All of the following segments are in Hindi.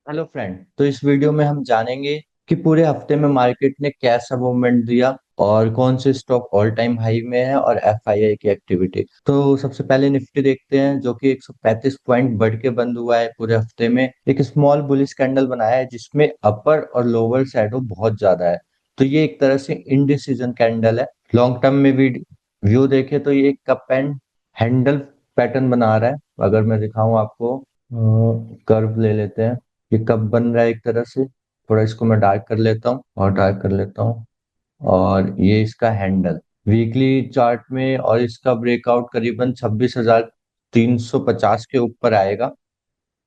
Hello friend. तो इस वीडियो में हम जानेंगे कि पूरे हफ्ते में मार्केट ने कैसा मूवमेंट दिया और कौन से स्टॉक ऑल टाइम हाई में है और एफआईआई की एक्टिविटी। तो सबसे पहले निफ्टी देखते हैं, जो कि 135 पॉइंट बढ़ के बंद हुआ है। पूरे हफ्ते में एक स्मॉल बुलिश कैंडल बनाया है जिसमें अपर और लोअर शैडो बहुत ज्यादा है। तो ये एक तरह से इनडिसीजन कैंडल है। लॉन्ग टर्म में भी व्यू देखे तो ये एक कप एंड हैंडल पैटर्न बना रहा है। अगर मैं दिखाऊं आपको, कर्व ले लेते हैं। ये कब बन रहा है एक तरह से। थोड़ा इसको मैं डार्क कर लेता हूँ और डार्क कर लेता हूँ। और ये इसका हैंडल वीकली चार्ट में, और इसका ब्रेकआउट करीबन 26,350 के ऊपर आएगा।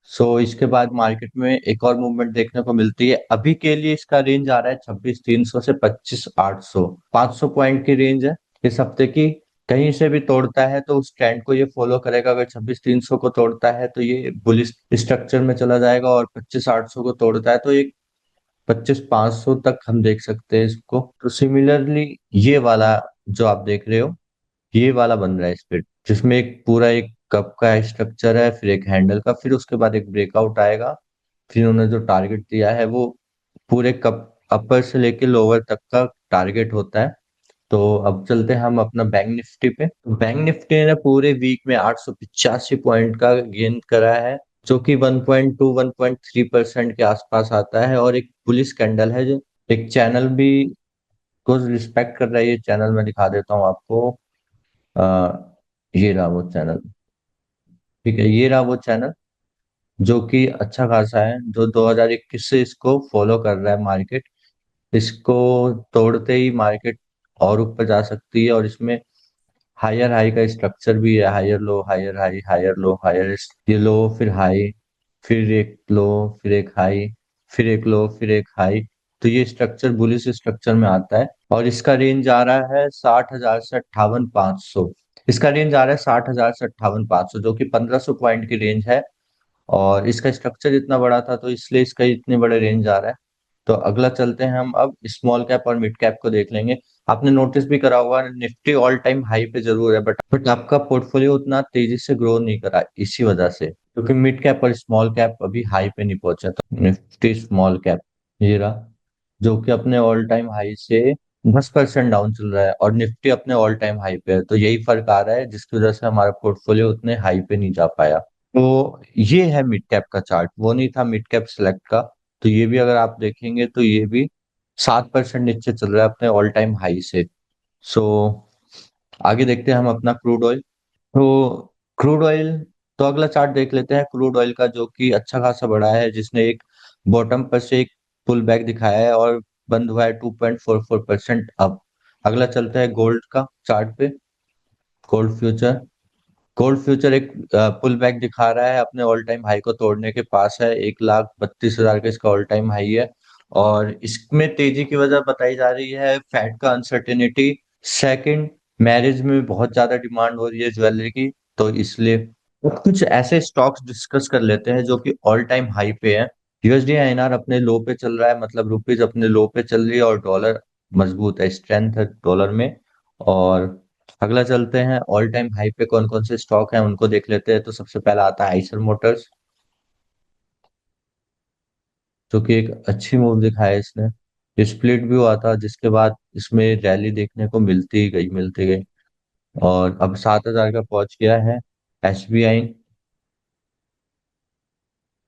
सो इसके बाद मार्केट में एक और मूवमेंट देखने को मिलती है। अभी के लिए इसका रेंज आ रहा है 26,300 से 25,800। 500 पॉइंट की रेंज है इस हफ्ते की। कहीं से भी तोड़ता है तो उस ट्रेंड को ये फॉलो करेगा। अगर 26,300 को तोड़ता है तो ये बुलिश स्ट्रक्चर में चला जाएगा, और 25,800 को तोड़ता है तो ये 25,500 तक हम देख सकते हैं इसको। तो सिमिलरली ये वाला जो आप देख रहे हो, ये वाला बन रहा है इस पे, जिसमें एक पूरा एक कप का स्ट्रक्चर है, फिर एक हैंडल का, फिर उसके बाद एक ब्रेकआउट आएगा। फिर उन्होंने जो टारगेट दिया है वो पूरे कप अपर से लेके लोअर तक का टारगेट होता है। तो अब चलते हैं हम अपना बैंक निफ्टी पे। तो बैंक निफ्टी ने पूरे वीक में 885 पॉइंट का गेन करा है, जो कि 1.2 1.3% के आसपास आता है। और एक बुलिश कैंडल है जो एक चैनल भी को रिस्पेक्ट कर रहा है। ये चैनल मैं दिखा देता हूँ आपको। ये रहा वो चैनल। ठीक है, ये रहा वो चैनल जो कि अच्छा खासा है, जो 2021 से इसको फॉलो कर रहा है मार्केट। इसको तोड़ते ही मार्केट और ऊपर जा सकती है। और इसमें हायर हाई का स्ट्रक्चर भी है, higher low higher high higher low higher. ये लो फिर हाई, फिर एक लो, फिर एक हाई, फिर एक लो, फिर एक हाई। तो ये स्ट्रक्चर बुलिश स्ट्रक्चर में आता है। और इसका रेंज आ रहा है 60,000 से 58,500। इसका रेंज आ रहा है 60,000 से 58,500, जो कि 1,500 पॉइंट की रेंज है। और इसका स्ट्रक्चर इतना बड़ा था तो इसलिए इसका इतने बड़े रेंज आ रहा है। तो अगला चलते हैं हम, अब स्मॉल कैप और मिड कैप को देख लेंगे। आपने नोटिस भी करा होगा, निफ्टी ऑल टाइम हाई पे जरूर है, बट आपका पोर्टफोलियो उतना तेजी से ग्रो नहीं करा इसी वजह से, क्योंकि मिड कैप और स्मॉल कैप अभी हाई पे नहीं पहुंचा। तो निफ्टी स्मॉल कैप ये रहा, जो कि अपने ऑल टाइम हाई से 10% डाउन चल रहा है, और निफ्टी अपने ऑल टाइम हाई पे है। तो यही फर्क आ रहा है जिसकी वजह से हमारा पोर्टफोलियो उतने हाई पे नहीं जा पाया। तो ये है मिड कैप का चार्ट, वो नहीं था मिड कैप सिलेक्ट का। तो ये भी अगर आप देखेंगे तो ये भी 7% नीचे चल रहा है अपने ऑल टाइम हाई से। सो आगे देखते हैं हम अपना क्रूड ऑयल। तो क्रूड ऑयल, तो अगला चार्ट देख लेते हैं क्रूड ऑयल का, जो कि अच्छा खासा बड़ा है, जिसने एक बॉटम पर से एक पुल बैक दिखाया है और बंद हुआ है 2.44% अब। अगला चलता है गोल्ड का चार्ट पे। गोल्ड फ्यूचर, गोल्ड फ्यूचर एक पुल बैक दिखा रहा है, अपने ऑल टाइम हाई को तोड़ने के पास है। 1,32,000 का इसका ऑल टाइम हाई है। और इसमें तेजी की वजह बताई जा रही है फैट का अनसर्टेनिटी। सेकंड, मैरिज में बहुत ज्यादा डिमांड हो रही है ज्वेलरी की, तो इसलिए। तो कुछ ऐसे स्टॉक्स डिस्कस कर लेते हैं जो कि ऑल टाइम हाई पे है। यूएसडी आईएनआर अपने लो पे चल रहा है, मतलब रुपीज अपने लो पे चल रही है, और डॉलर मजबूत है, स्ट्रेंथ है डॉलर में। और अगला चलते हैं, ऑल टाइम हाई पे कौन कौन से स्टॉक हैं उनको देख लेते हैं। तो सबसे पहला आता है आइसर मोटर्स, जो कि एक अच्छी मूव दिखाया है इसने। स्प्लिट भी हुआ था जिसके बाद इसमें रैली देखने को मिलती गई, और अब 7,000 का पहुंच गया है। एसबीआई,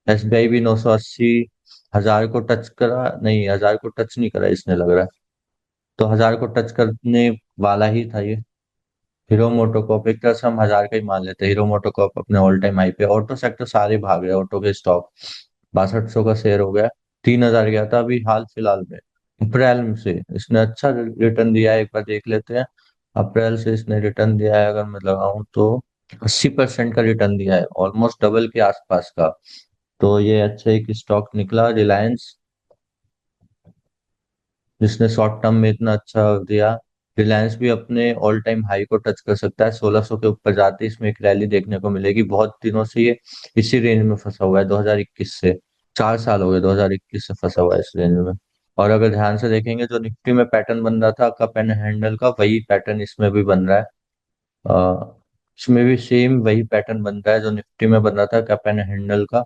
एसबीआई भी 980 हजार को टच करा, नहीं 1,000 को टच नहीं करा इसने लग रहा है। तो 1,000 को टच करने वाला ही था ये। हीरो मोटोकॉप एक तरह से हम 1,000 का ही मान लेते हैं। हीरो मोटोकॉप अपने ऑल टाइम हाई पे। ऑटो सेक्टर सारे भाग रहे हैं, ऑटो के स्टॉक। 6200 का शेयर हो गया, 3,000 गया था अभी हाल फिलहाल में। अप्रैल में से इसने अच्छा रिटर्न दिया है, एक बार देख लेते हैं। अप्रैल से इसने रिटर्न दिया है, अगर मैं लगाऊं तो 80% का रिटर्न दिया है, ऑलमोस्ट डबल के आसपास का। तो ये अच्छा एक स्टॉक निकला। रिलायंस, जिसने शॉर्ट टर्म में इतना अच्छा दिया। रिलायंस भी अपने ऑल टाइम हाई को टच कर सकता है, 1,600 के ऊपर जाते ही इसमें एक रैली देखने को मिलेगी। बहुत दिनों से ये इसी रेंज में फंसा हुआ है, 2021 से। 4 साल हो गए 2021 से फंसा हुआ है इस रेंज में। और अगर ध्यान से देखेंगे, जो निफ्टी में पैटर्न बन रहा था कप एंड हैंडल का, वही पैटर्न इसमें भी बन रहा है। इसमें भी सेम वही पैटर्न बन रहा है जो निफ्टी में बन रहा था, कप एंड हैंडल का।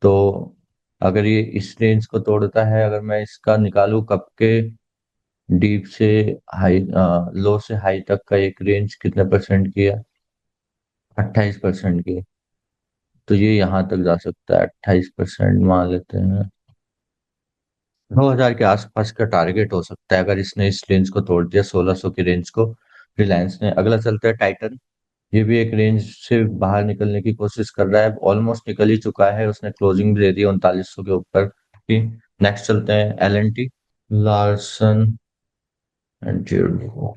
तो अगर ये इस रेंज को तोड़ता है, अगर मैं इसका निकालूं कब के डीप से हाई, लो से हाई तक का एक रेंज कितने परसेंट की है, 28% की। तो ये यहाँ तक जा सकता है, 28% मान लेते हैं। 2000 के आसपास का टारगेट हो सकता है अगर इसने इस रेंज को तोड़ दिया, 1600 की रेंज को रिलायंस ने। अगला चलता है टाइटन। ये भी एक रेंज से बाहर निकलने की कोशिश कर रहा है, ऑलमोस्ट निकल ही चुका है, उसने क्लोजिंग भी दे दी 3900 के ऊपर की। नेक्स्ट चलते हैं L N T, Larsen and Toubro.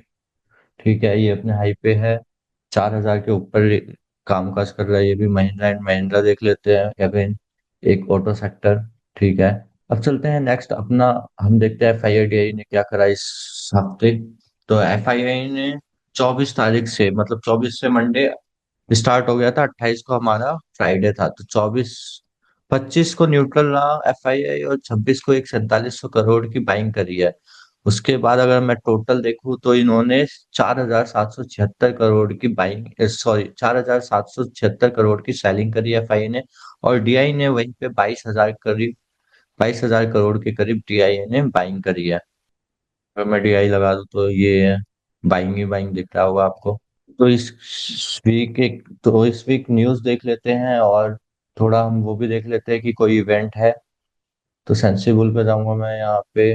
ठीक है, ये अपने हाई पे है, 4000 के ऊपर कामकाज कर रहा है। ये भी महिंद्रा एंड महिंद्रा देख लेते हैं, अगेन एक ऑटो सेक्टर। ठीक है, अब चलते हैं नेक्स्ट अपना। हम देखते हैं एफ आई आई ने क्या करा इस हफ्ते। तो एफ आई आई ने 24 तारीख से, मतलब 24 से मंडे स्टार्ट हो गया था, 28 को हमारा फ्राइडे था, तो 25 को न्यूट्रल रहा एफआईआई, और 26 को एक 4700 करोड़ की बाइंग करी है। उसके बाद अगर मैं टोटल देखूं तो इन्होंने 4776 करोड़ की बाइंग, सॉरी, 4776 करोड़ की सेलिंग करी एफआई ने। और डीआई ने वहीं पे 22,000 करोड़ के करीब डीआई ने बाइंग करी है। अगर मैं डीआई लगा दूं तो ये बाइंग ही बाइंग दिख रहा होगा आपको। तो इस वीक न्यूज़ देख लेते हैं, और थोड़ा हम वो भी देख लेते हैं कि कोई इवेंट है। तो सेंसिबल पे जाऊंगा मैं यहाँ पे,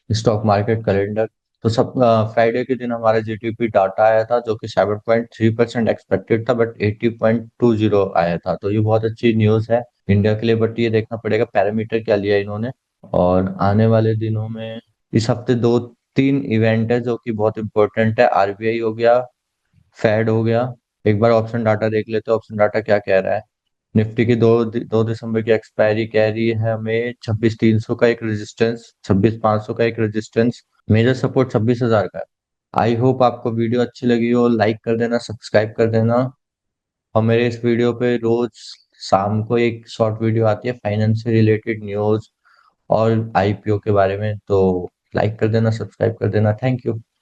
स्टॉक मार्केट कैलेंडर। तो सब फ्राइडे के दिन हमारा जीडीपी डाटा आया था, जो कि 7.3% एक्सपेक्टेड था, बट 80.20 आया था। तो ये बहुत अच्छी न्यूज़ है इंडिया के लिए, बट ये देखना पड़ेगा पैरामीटर क्या लिया इन्होंने। और आने वाले दिनों में इस हफ्ते दो तीन इवेंट है जो कि बहुत इंपॉर्टेंट है। आरबीआई हो गया, फेड हो गया। एक बार ऑप्शन डाटा देख लेते हैं, ऑप्शन डाटा क्या कह रहा है। निफ्टी की 2 दिसंबर की एक्सपायरी कह रही है हमें 26,300 का एक रेजिस्टेंस, 26,500 का एक रेजिस्टेंस, मेजर सपोर्ट 26,000 का है। आई होप आपको वीडियो अच्छी लगी हो, लाइक कर देना, सब्सक्राइब कर देना। और मेरे इस वीडियो पे रोज शाम को एक शॉर्ट वीडियो आती है फाइनेंस से रिलेटेड न्यूज और आईपीओ के बारे में। तो लाइक कर देना, सब्सक्राइब कर देना। Thank you.